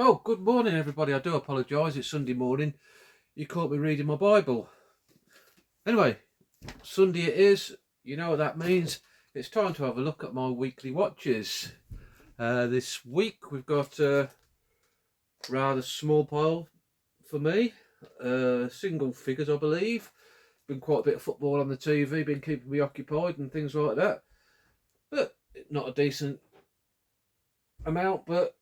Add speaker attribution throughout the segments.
Speaker 1: Oh, good morning, everybody. I do apologise. It's Sunday morning. You caught me reading my Bible. Anyway, Sunday it is. You know what that means. It's time to have a look at my weekly watches. This week we've got a rather small pile for me. Single figures, I believe. Been quite a bit of football on the TV, been keeping me occupied and things like that. But not a decent amount, but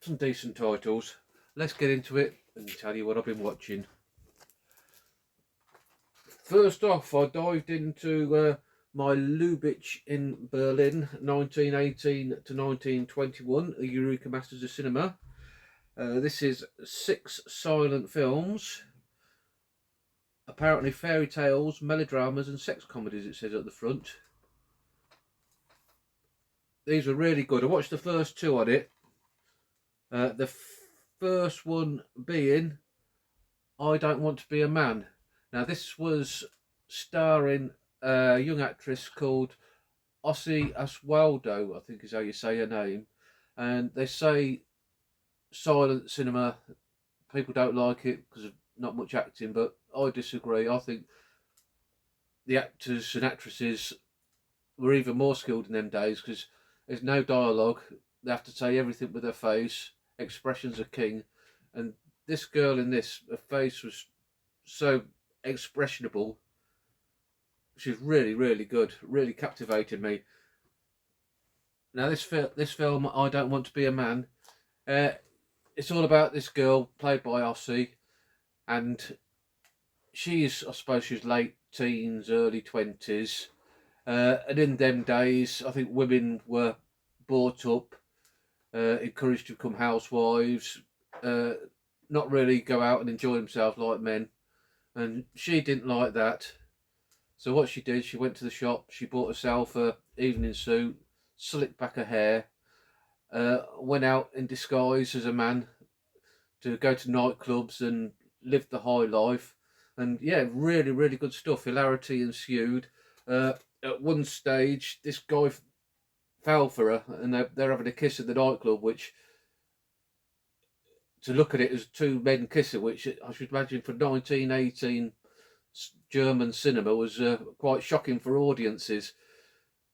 Speaker 1: some decent titles. Let's get into it and tell you what I've been watching. First off, I dived into my Lubitsch in Berlin, 1918 to 1921, a Eureka Masters of Cinema. This is 6 silent films, apparently fairy tales, melodramas and sex comedies, it says at the front. These were really good. I watched the first 2 on it. The first one being I Don't Want to Be a Man. Now this was starring a young actress called Ossie Aswaldo, I think is how you say her name. And they say silent cinema, people don't like it because of not much acting, but I disagree. I think the actors and actresses were even more skilled in them days because there's no dialogue. They have to say everything with their face. Expressions are king. And this girl in this, her face was so expressionable. She's really, really good. Really captivated me. Now this film, I Don't Want to Be a Man. It's all about this girl played by Ossie, and I suppose she's late teens, early 20s. And in them days, I think women were brought up, encouraged to become housewives, not really go out and enjoy themselves like men. And she didn't like that. So what she did, she went to the shop, she bought herself a evening suit, slicked back her hair, went out in disguise as a man to go to nightclubs and live the high life. And yeah, really, really good stuff. Hilarity ensued. At one stage, this guy fell for her and they're having a kiss at the nightclub, which, to look at it as 2 men kissing, which I should imagine for 1918 German cinema was quite shocking for audiences.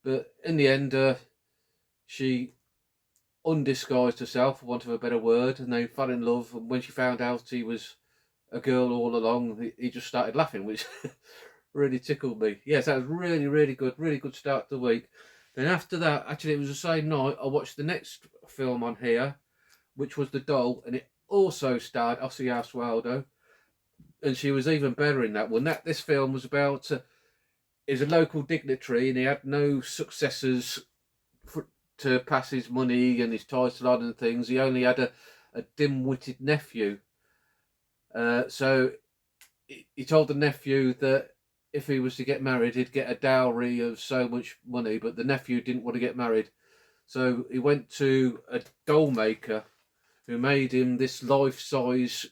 Speaker 1: But in the end, she undisguised herself, for want of a better word, and they fell in love. And when she found out he was a girl all along, he just started laughing, which really tickled me. Yes, that was really, really good start to the week. Then after that, actually it was the same night, I watched the next film on here, which was The Doll, and it also starred Ossie Aswaldo, and she was even better in that one. This film was about he's a local dignitary and he had no successors to pass his money and his title on and things. He only had a dim-witted nephew. So he told the nephew that if he was to get married, he'd get a dowry of so much money, but the nephew didn't want to get married. So he went to a doll maker who made him this life-size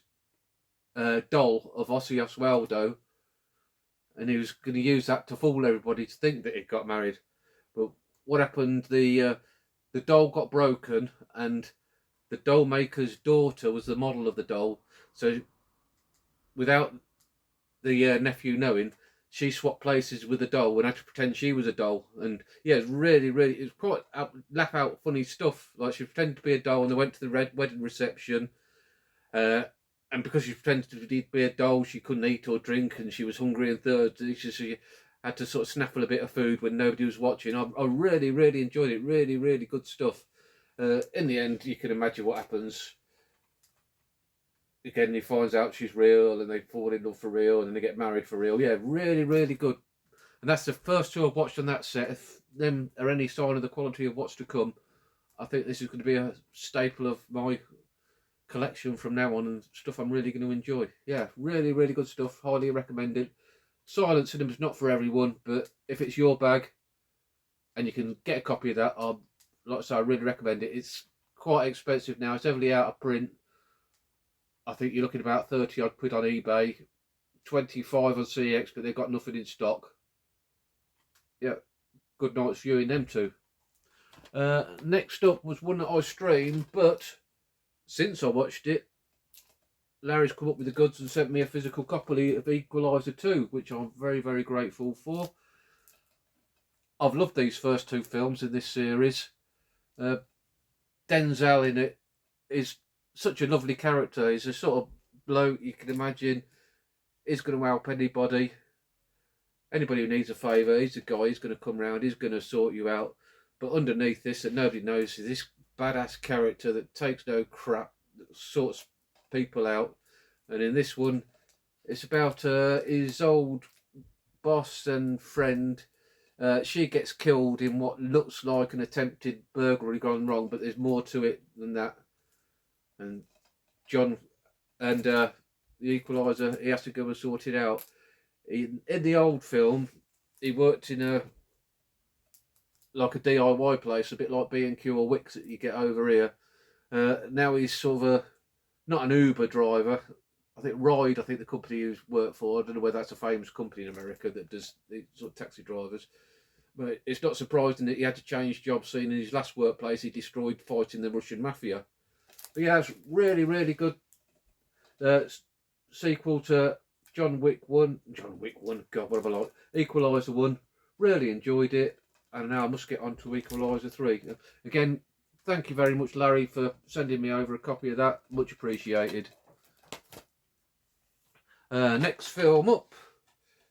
Speaker 1: doll of Ossie Oswaldo, and he was going to use that to fool everybody to think that he got married. But what happened, the doll got broken, and the doll maker's daughter was the model of the doll. So without the nephew knowing, she swapped places with the doll and had to pretend she was a doll. And yeah, it's really, really, it's quite laugh out funny stuff. Like, she pretended to be a doll and they went to the wedding reception. And because she pretended to be a doll, she couldn't eat or drink, and she was hungry and thirsty. She had to sort of snaffle a bit of food when nobody was watching. I really, really enjoyed it. Really, really good stuff. In the end, you can imagine what happens. Again, he finds out she's real, and they fall in love for real, and then they get married for real. Yeah, really, really good. And that's the first 2 I've watched on that set. If them are any sign of the quality of what's to come, I think this is going to be a staple of my collection from now on, and stuff I'm really going to enjoy. Yeah, really, really good stuff. Highly recommended. Silent cinema's not for everyone, but if it's your bag and you can get a copy of that, like I say, I really recommend it. It's quite expensive now. It's heavily out of print. I think you're looking about 30 odd quid on eBay, 25 on CX, but they've got nothing in stock. Yeah, good night's viewing them 2. Next up was one that I streamed, but since I watched it, Larry's come up with the goods and sent me a physical copy of Equalizer 2, which I'm very, very grateful for. I've loved these first two films in this series. Denzel in it is such a lovely character. He's a sort of bloke you can imagine is going to help anybody. Anybody who needs a favour, he's a guy, he's going to come round, he's going to sort you out. But underneath this, that nobody knows, is this badass character that takes no crap, that sorts people out. And in this one, it's about his old boss and friend. She gets killed in what looks like an attempted burglary gone wrong, but there's more to it than that. And John and the Equalizer, he has to go and sort it out. In the old film, he worked in a DIY place, a bit like B&Q or Wicks that you get over here. Now he's sort of not an Uber driver. I think Ride, the company he's worked for. I don't know whether that's a famous company in America that does the sort of taxi drivers. But it's not surprising that he had to change jobs, seeing in his last workplace he destroyed fighting the Russian mafia. But yeah, it's really, really good sequel to John Wick 1, God, what have I like? Equalizer 1, really enjoyed it, and now I must get on to Equalizer 3. Again, thank you very much, Larry, for sending me over a copy of that, much appreciated. Next film up,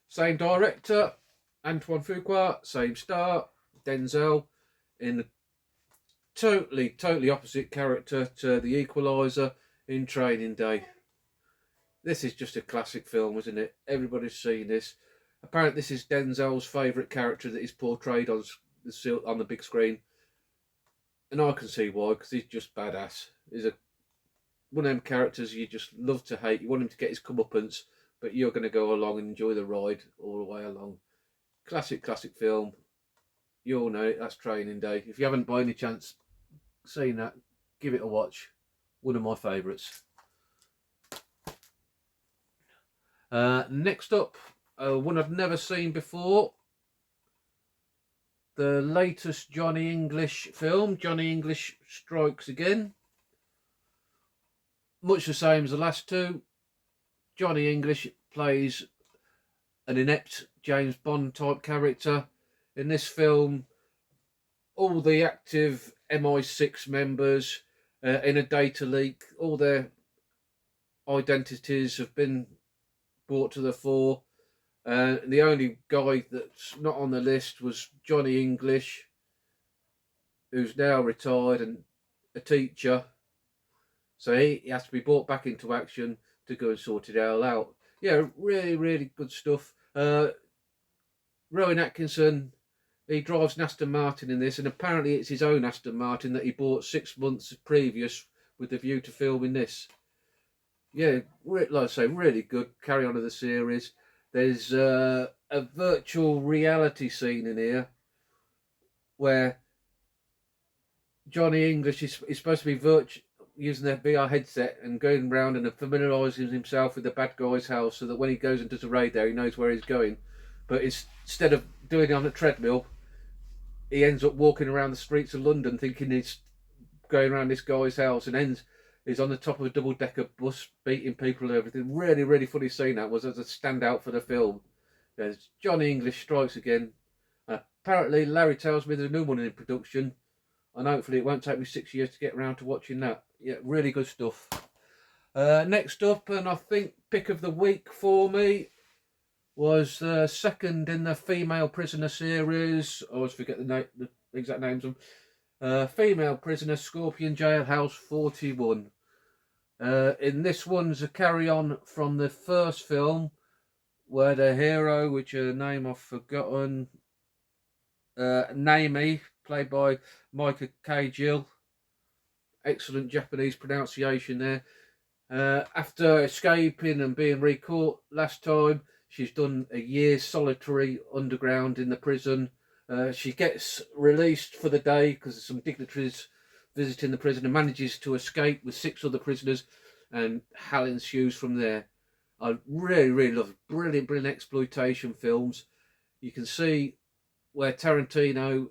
Speaker 1: same director, Antoine Fuqua, same star, Denzel, in a totally opposite character to the Equalizer in Training Day. This is just a classic film, isn't it? Everybody's seen this. Apparently this is Denzel's favourite character that he's portrayed on the big screen. And I can see why, because he's just badass. He's one of them characters you just love to hate. You want him to get his comeuppance, but you're going to go along and enjoy the ride all the way along. Classic film. You all know it, that's Training Day. If you haven't by any chance seen that, give it a watch. One of my favourites. Next up, one I've never seen before. The latest Johnny English film, Johnny English Strikes Again. Much the same as the last two. Johnny English plays an inept James Bond type character. In this film, all the active MI6 members in a data leak, all their identities have been brought to the fore. The only guy that's not on the list was Johnny English, who's now retired and a teacher. So he has to be brought back into action to go and sort it all out. Yeah, really, really good stuff. Rowan Atkinson, he drives an Aston Martin in this, and apparently it's his own Aston Martin that he bought 6 months previous with the view to filming this. Yeah, like I say, really good. Carry on to the series. There's a virtual reality scene in here where Johnny English is supposed to be using their VR headset and going around and familiarising himself with the bad guy's house, so that when he goes and does a raid there, he knows where he's going. But instead of doing it on a treadmill, he ends up walking around the streets of London thinking he's going around this guy's house, and he's on the top of a double-decker bus beating people and everything. Really, really funny scene that was, as a standout for the film. There's Johnny English Strikes Again. Apparently, Larry tells me there's a new one in production, and hopefully it won't take me 6 years to get around to watching that. Yeah, really good stuff. Next up, and I think pick of the week for me, was second in the female prisoner series. I always forget the exact names of them. Female prisoner, Scorpion Jailhouse 41. In this one's a carry-on from the first film, where the hero, which a name I've forgotten, Naomi, played by Micah K. Jill. Excellent Japanese pronunciation there. After escaping and being recaught last time, she's done a year solitary underground in the prison. She gets released for the day because there's some dignitaries visiting the prison, and manages to escape with 6 other prisoners, and hell ensues from there. I really, really love brilliant exploitation films. You can see where Tarantino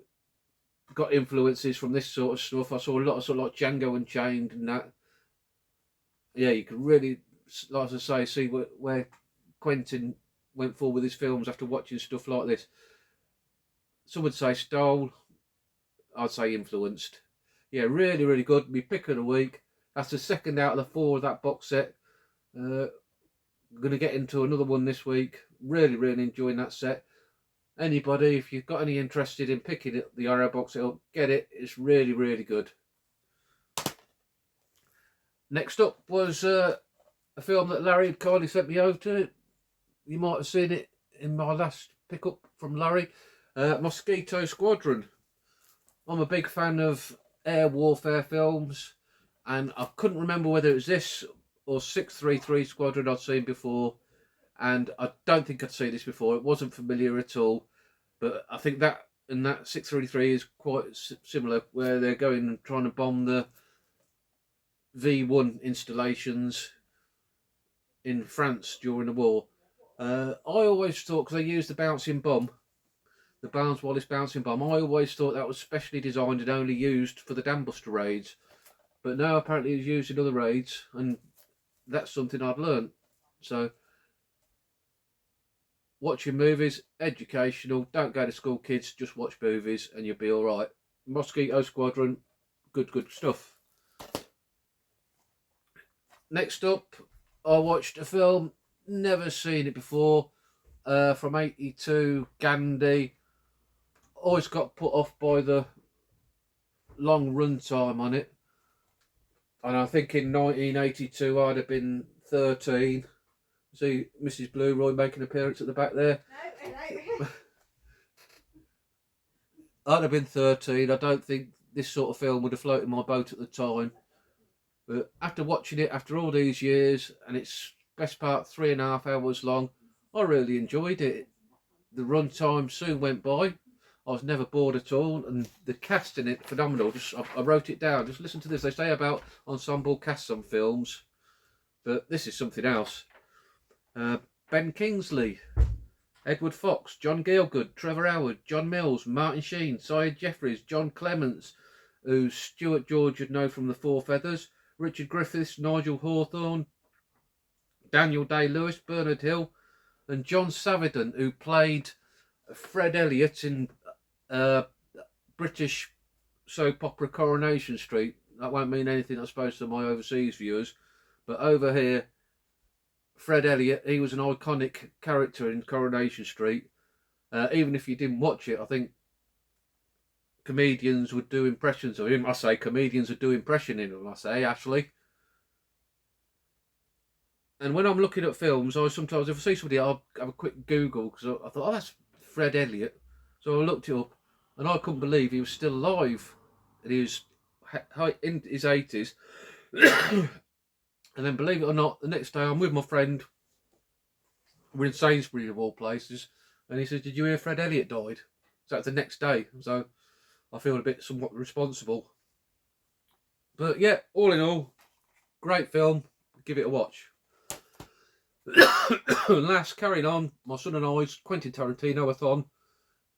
Speaker 1: got influences from this sort of stuff. I saw a lot of sort of like Django Unchained and that. yeah, you can really, like I say, see where Quentin went for with his films after watching stuff like this. Some would say stole, I'd say influenced. Yeah, really, really good. My pick of the week. That's the second out of the 4 of that box set. I'm going to get into another one this week. Really, really enjoying that set. Anybody, if you've got any interested in picking it, the Arrow box set up, get it. It's really, really good. Next up was a film that Larry had kindly sent me over to. You might have seen it in my last pickup from Larry. Mosquito Squadron. I'm a big fan of air warfare films, and I couldn't remember whether it was this or 633 Squadron I'd seen before, and I don't think I'd seen this before. It wasn't familiar at all, but I think that and that 633 is quite similar, where they're going and trying to bomb the V1 installations in France during the war. I always thought, because they used the bouncing bomb, the Barnes Wallis bouncing bomb, I always thought that was specially designed and only used for the Dam Buster raids. But now apparently it's used in other raids, and that's something I'd learned. So, watching movies, educational, don't go to school, kids, just watch movies and you'll be alright. Mosquito Squadron, good stuff. Next up, I watched a film, never seen it before, from 82, Gandy. Always got put off by the long run time on it. And I think in 1982 I'd have been 13. See Mrs. Blu-Roy making an appearance at the back there. No. I'd have been 13. I don't think this sort of film would have floated my boat at the time. But after watching it after all these years, and it's best part 3.5 hours long, I really enjoyed it. The run time soon went by. I was never bored at all, and the cast in it, phenomenal. I wrote it down. Just listen to this. They say about ensemble casts on films, but this is something else. Ben Kingsley, Edward Fox, John Gielgud, Trevor Howard, John Mills, Martin Sheen, Syed Jeffries, John Clements, who Stuart George would know from The Four Feathers, Richard Griffiths, Nigel Hawthorne, Daniel Day-Lewis, Bernard Hill, and John Savidan, who played Fred Elliot in British soap opera Coronation Street. That won't mean anything, I suppose, to my overseas viewers, but over here, Fred Elliot, he was an iconic character in Coronation Street. Even if you didn't watch it, I think comedians would do impressions of him. I say comedians would do impression in him, I say, Ashley. And when I'm looking at films, sometimes, if I see somebody, I'll have a quick Google, because I thought, oh, that's Fred Elliot. So I looked it up, and I couldn't believe he was still alive. And he was in his 80s. And then, believe it or not, the next day I'm with my friend. We're in Sainsbury's of all places, and he says, "Did you hear Fred Elliot died?" So that's the next day. So I feel a bit somewhat responsible. But yeah, all in all, great film. Give it a watch. Last, carrying on, my son and I's Quentin Tarantino-a-thon,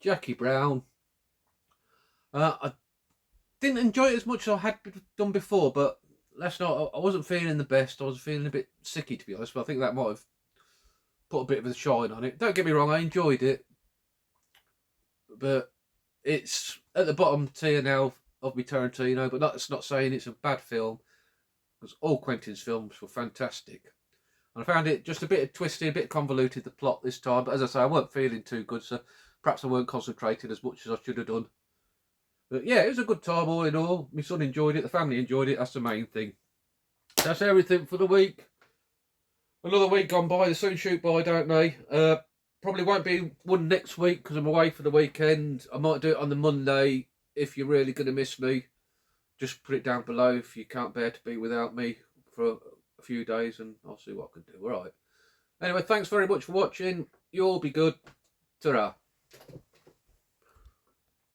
Speaker 1: Jackie Brown. I didn't enjoy it as much as I had done before, but last night I wasn't feeling the best. I was feeling a bit sicky, to be honest, but I think that might have put a bit of a shine on it. Don't get me wrong, I enjoyed it, but it's at the bottom tier now of me Tarantino, but that's not saying it's a bad film, because all Quentin's films were fantastic. And I found it just a bit twisty, a bit convoluted, the plot this time, but as I say, I weren't feeling too good, so perhaps I weren't concentrating as much as I should have done. But yeah, it was a good time all in all. My son enjoyed it, the family enjoyed it, that's the main thing. That's everything for the week. Another week gone by, they soon shoot by, don't they? Probably won't be one next week because I'm away for the weekend. I might do it on the Monday. If you're really going to miss me, just put it down below if you can't bear to be without me for a few days, and I'll see what I can do. All right. Anyway, thanks very much for watching. You all be good. Ta-ra.